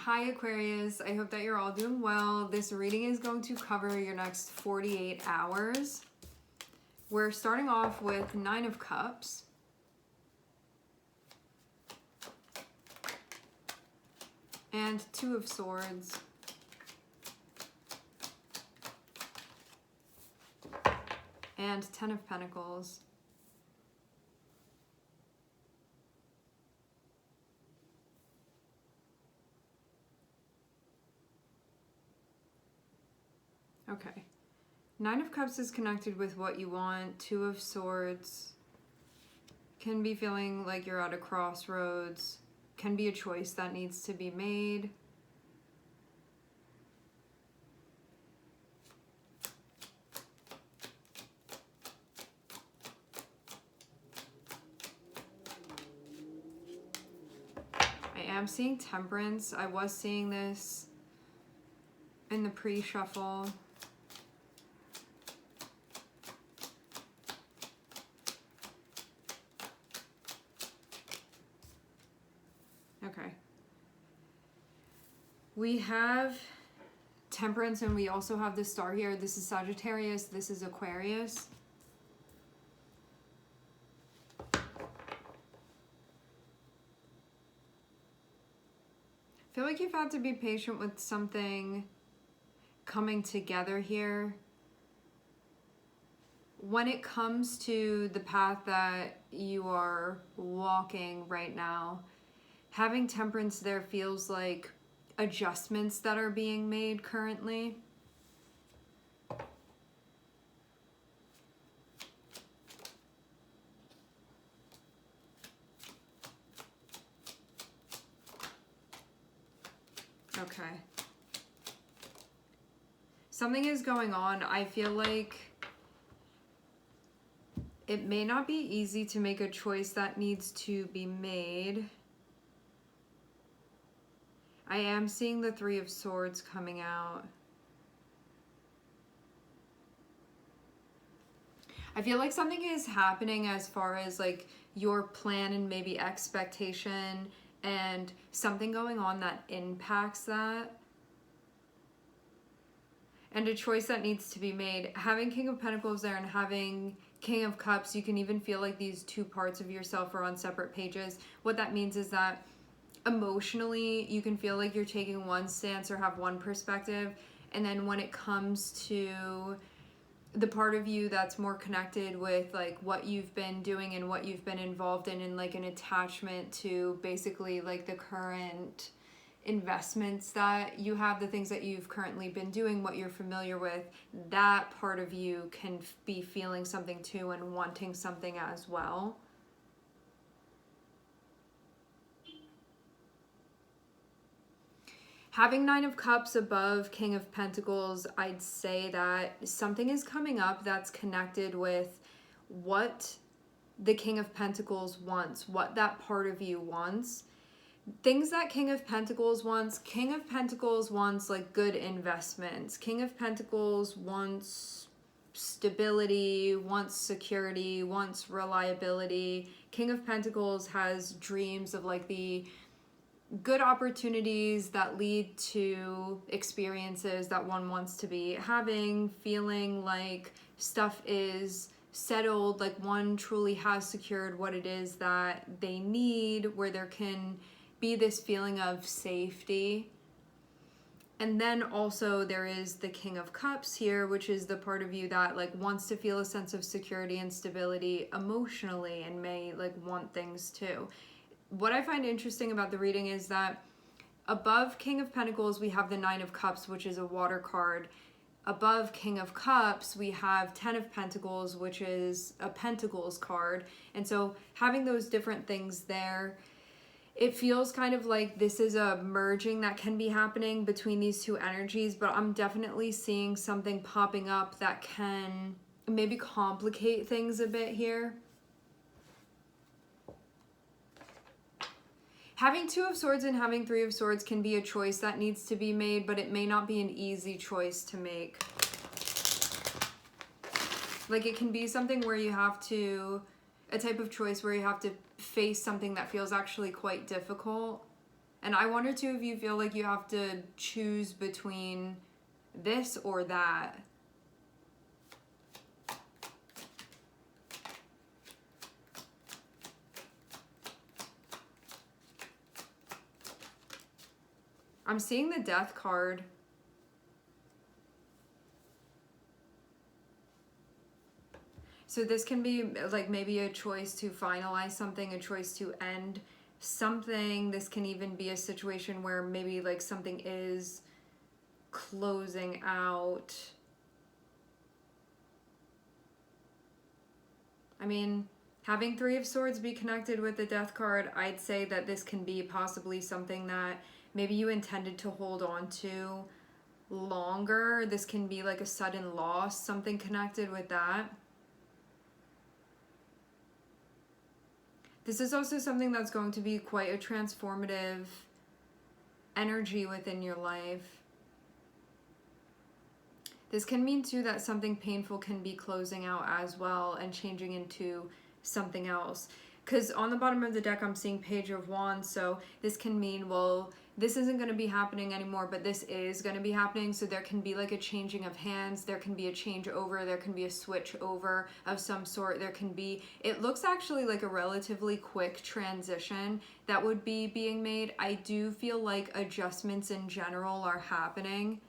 Hi Aquarius, I hope that you're all doing well. This reading is going to cover your next 48 hours. We're starting off with 9 of Cups. And 2 of Swords. And 10 of Pentacles. Okay. 9 of Cups is connected with what you want. 2 of Swords can be feeling like you're at a crossroads. Can be a choice that needs to be made. I am seeing Temperance. I was seeing this in the pre-shuffle. Okay. We have Temperance and we also have the star here. This is Sagittarius. This is Aquarius. I feel like you've had to be patient with something coming together here. When it comes to the path that you are walking right now, having Temperance there feels like adjustments that are being made currently. Okay. Something is going on. I feel like it may not be easy to make a choice that needs to be made. I am seeing the 3 of Swords coming out. I feel like something is happening as far as like your plan and maybe expectation and something going on that impacts that. And a choice that needs to be made. Having King of Pentacles there and having King of Cups, you can even feel like these 2 parts of yourself are on separate pages. What that means is that emotionally, you can feel like you're taking one stance or have one perspective, and then when it comes to the part of you that's more connected with like what you've been doing and what you've been involved in like an attachment to basically like the current investments that you have, the things that you've currently been doing, what you're familiar with, that part of you can be feeling something too and wanting something as well. Having 9 of Cups above King of Pentacles, I'd say that something is coming up that's connected with what the King of Pentacles wants, what that part of you wants. Things that King of Pentacles wants like good investments. King of Pentacles wants stability, wants security, wants reliability. King of Pentacles has dreams of like the good opportunities that lead to experiences that one wants to be having, feeling like stuff is settled, like one truly has secured what it is that they need, where there can be this feeling of safety. And then also there is the King of Cups here, which is the part of you that like wants to feel a sense of security and stability emotionally and may like want things too. What I find interesting about the reading is that above King of Pentacles, we have the 9 of Cups, which is a water card. Above King of Cups, we have 10 of Pentacles, which is a Pentacles card. And so having those different things there, it feels kind of like this is a merging that can be happening between these 2 energies, but I'm definitely seeing something popping up that can maybe complicate things a bit here. Having 2 of Swords and having 3 of Swords can be a choice that needs to be made, but it may not be an easy choice to make. Like it can be something where you have to, a type of choice where you have to face something that feels actually quite difficult. And I wonder too if you feel like you have to choose between this or that. I'm seeing the Death card. So this can be like maybe a choice to finalize something, a choice to end something. This can even be a situation where maybe like something is closing out. I mean, having Three of Swords be connected with the Death card, I'd say that this can be possibly something that maybe you intended to hold on to longer. This can be like a sudden loss, something connected with that. This is also something that's going to be quite a transformative energy within your life. This can mean too that something painful can be closing out as well and changing into something else. Because on the bottom of the deck, I'm seeing Page of Wands. So this can mean, well, this isn't going to be happening anymore, but this is going to be happening. So there can be like a changing of hands. There can be a change over. There can be a switch over of some sort. There can be, it looks actually like a relatively quick transition that would be being made. I do feel like adjustments in general are happening.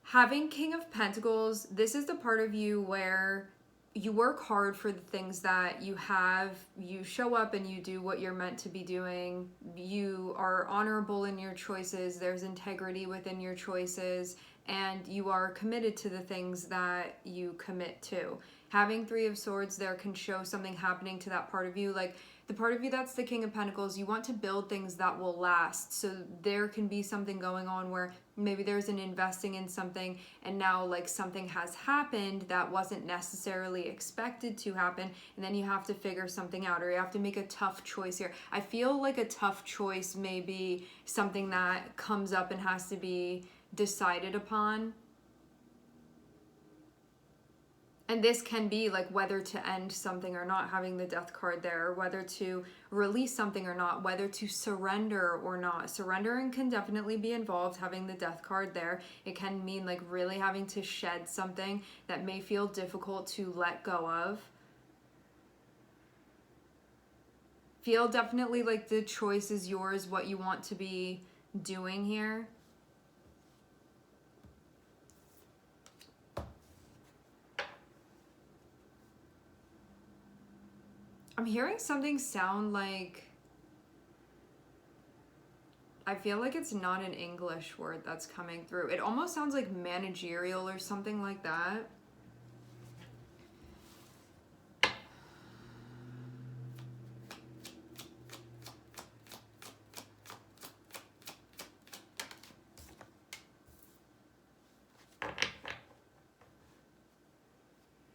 Having King of Pentacles, this is the part of you where you work hard for the things that you have. You show up and you do what you're meant to be doing. You are honorable in your choices. There's integrity within your choices. And you are committed to the things that you commit to. Having Three of Swords there can show something happening to that part of you. Like the part of you that's the King of Pentacles, you want to build things that will last. So there can be something going on where maybe there's an investing in something and now like something has happened that wasn't necessarily expected to happen, and then you have to figure something out, or you have to make a tough choice here. I feel like a tough choice may be something that comes up and has to be decided upon. And this can be like whether to end something or not, having the Death card there, whether to release something or not, whether to surrender or not. Surrendering can definitely be involved, having the Death card there. It can mean like really having to shed something that may feel difficult to let go of. Feel definitely like the choice is yours, what you want to be doing here. I'm hearing something sound like, I feel like it's not an English word that's coming through. It almost sounds like managerial or something like that.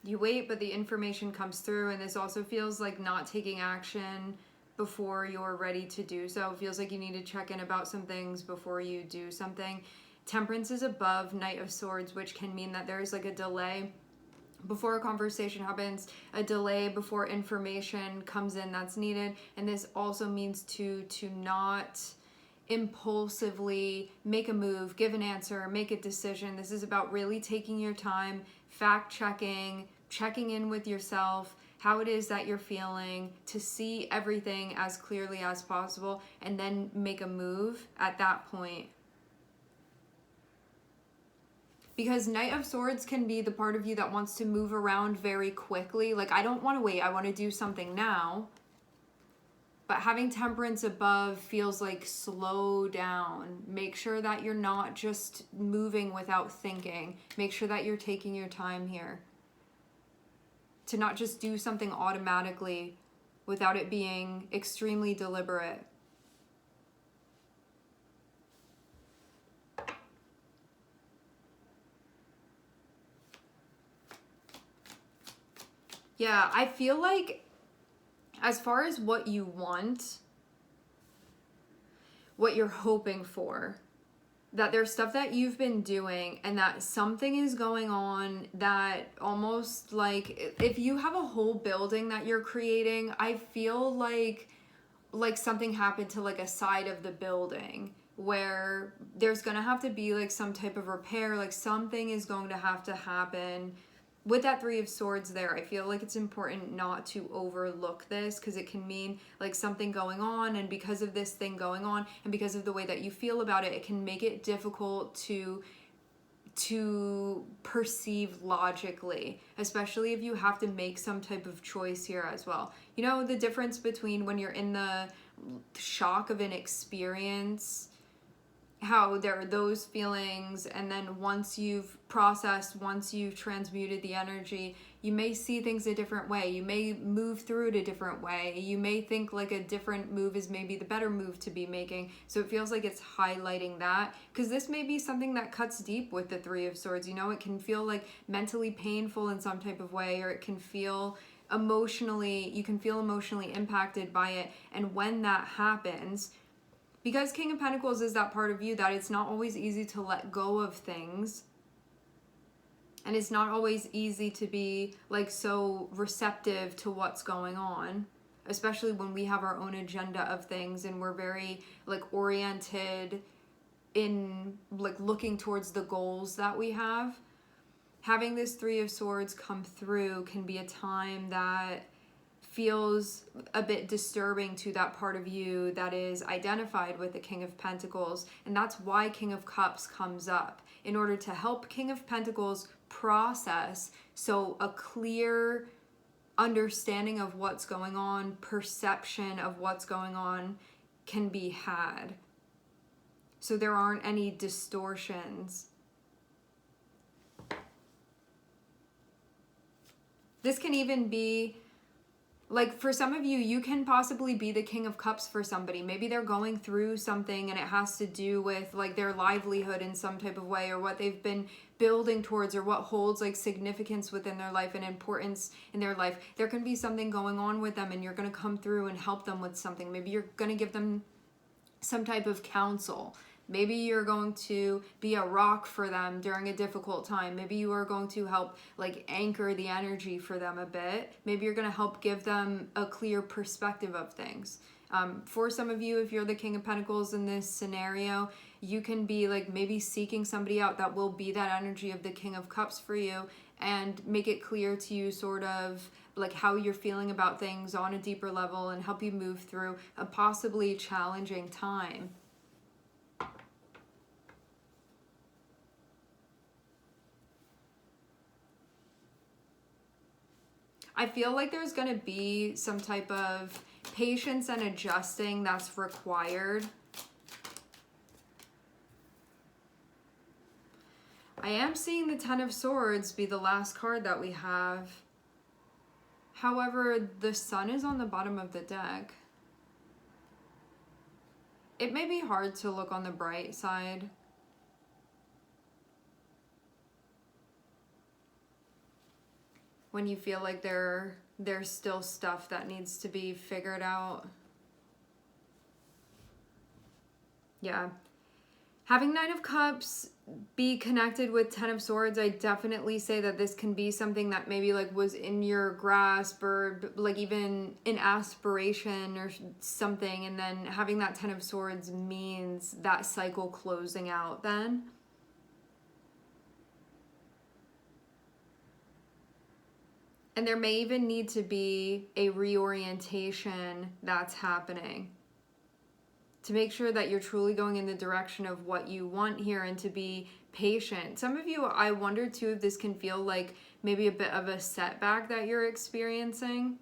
You wait, but the information comes through, and this also feels like not taking action before you're ready to do so. It feels like you need to check in about some things before you do something. Temperance is above Knight of Swords, which can mean that there's like a delay before a conversation happens, a delay before information comes in that's needed. And this also means to not impulsively make a move, give an answer, make a decision. This is about really taking your time, fact checking, checking in with yourself, how it is that you're feeling, to see everything as clearly as possible, and then make a move at that point. Because Knight of Swords can be the part of you that wants to move around very quickly. Like, I don't want to wait, I want to do something now. But having Temperance above feels like slow down. Make sure that you're not just moving without thinking. Make sure that you're taking your time here. To not just do something automatically without it being extremely deliberate. Yeah, I feel like as far as what you want, what you're hoping for, that there's stuff that you've been doing and that something is going on that almost like if you have a whole building that you're creating, I feel like something happened to like a side of the building where there's gonna have to be like some type of repair, like something is going to have to happen. With that Three of Swords there, I feel like it's important not to overlook this because it can mean like something going on, and because of this thing going on and because of the way that you feel about it, it can make it difficult to perceive logically, especially if you have to make some type of choice here as well. You know, the difference between when you're in the shock of an experience, how there are those feelings, and then once you've processed, once you've transmuted the energy, you may see things a different way. You may move through it a different way. You may think like a different move is maybe the better move to be making. So it feels like it's highlighting that, because this may be something that cuts deep with the Three of Swords. You know, it can feel like mentally painful in some type of way, or it can feel emotionally, you can feel emotionally impacted by it. And when that happens, because King of Pentacles is that part of you that it's not always easy to let go of things. And it's not always easy to be like so receptive to what's going on, especially when we have our own agenda of things and we're very like oriented in like looking towards the goals that we have. Having this Three of Swords come through can be a time that feels a bit disturbing to that part of you that is identified with the King of Pentacles. And that's why King of Cups comes up, in order to help King of Pentacles process, so a clear understanding of what's going on, perception of what's going on can be had, so there aren't any distortions. This can even be like, for some of you, you can possibly be the King of Cups for somebody. Maybe they're going through something and it has to do with like their livelihood in some type of way, or what they've been building towards, or what holds like significance within their life and importance in their life. There can be something going on with them and you're going to come through and help them with something. Maybe you're going to give them some type of counsel. Maybe you're going to be a rock for them during a difficult time. Maybe you are going to help like anchor the energy for them a bit. Maybe you're going to help give them a clear perspective of things. For some of you, if you're the King of Pentacles in this scenario, you can be like maybe seeking somebody out that will be that energy of the King of Cups for you, and make it clear to you sort of like how you're feeling about things on a deeper level, and help you move through a possibly challenging time. I feel like there's going to be some type of patience and adjusting that's required. I am seeing the Ten of Swords be the last card that we have. However, the Sun is on the bottom of the deck. It may be hard to look on the bright side. When you feel like there's still stuff that needs to be figured out. Yeah. Having Nine of Cups be connected with Ten of Swords, I definitely say that this can be something that maybe like was in your grasp, or like even an aspiration or something, and then having that Ten of Swords means that cycle closing out then. And there may even need to be a reorientation that's happening to make sure that you're truly going in the direction of what you want here, and to be patient. Some of you, I wonder too if this can feel like maybe a bit of a setback that you're experiencing.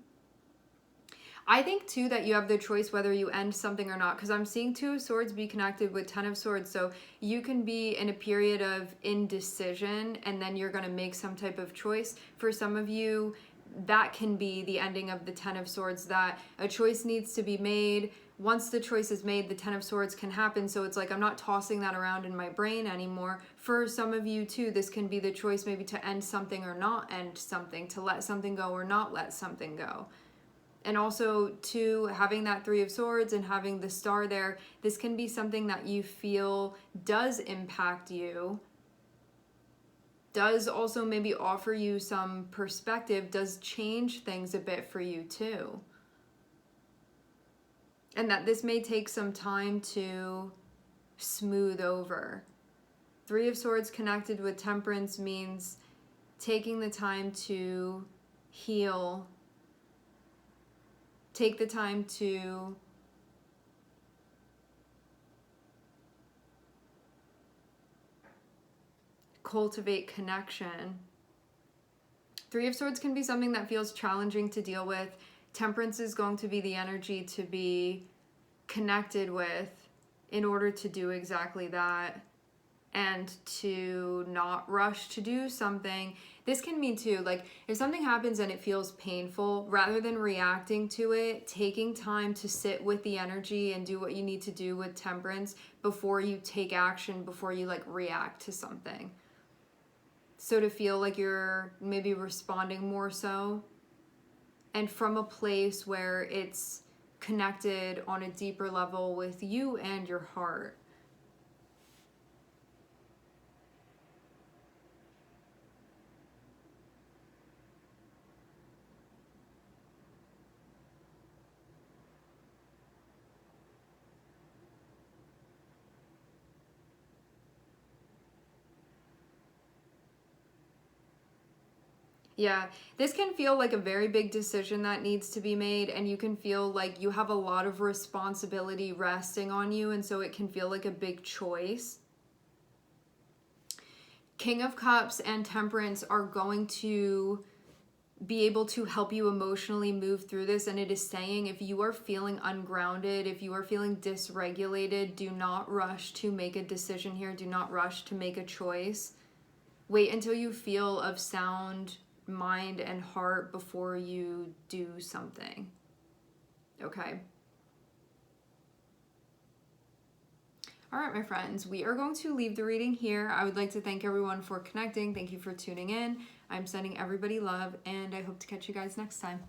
I think too that you have the choice whether you end something or not, because I'm seeing Two of Swords be connected with Ten of Swords. So you can be in a period of indecision and then you're going to make some type of choice. For some of you, that can be the ending of the Ten of Swords, that a choice needs to be made. Once the choice is made, the Ten of Swords can happen. So it's like I'm not tossing that around in my brain anymore. For some of you too, this can be the choice maybe to end something or not end something, to let something go or not let something go. And also, too, having that Three of Swords and having the star there, this can be something that you feel does impact you, does also maybe offer you some perspective, does change things a bit for you, too. And that this may take some time to smooth over. Three of Swords connected with Temperance means taking the time to heal, take the time to cultivate connection. Three of Swords can be something that feels challenging to deal with. Temperance is going to be the energy to be connected with in order to do exactly that, and to not rush to do something. This can mean too, like if something happens and it feels painful, rather than reacting to it, taking time to sit with the energy and do what you need to do with Temperance before you take action, before you like react to something. So to feel like you're maybe responding more so, and from a place where it's connected on a deeper level with you and your heart. Yeah, this can feel like a very big decision that needs to be made, and you can feel like you have a lot of responsibility resting on you, and so it can feel like a big choice. King of Cups and Temperance are going to be able to help you emotionally move through this, and it is saying if you are feeling ungrounded, if you are feeling dysregulated, do not rush to make a decision here. Do not rush to make a choice. Wait until you feel of sound mind and heart before you do something. Okay. All right, my friends, we are going to leave the reading here. I would like to thank everyone for connecting. Thank you for tuning in. I'm sending everybody love, and I hope to catch you guys next time.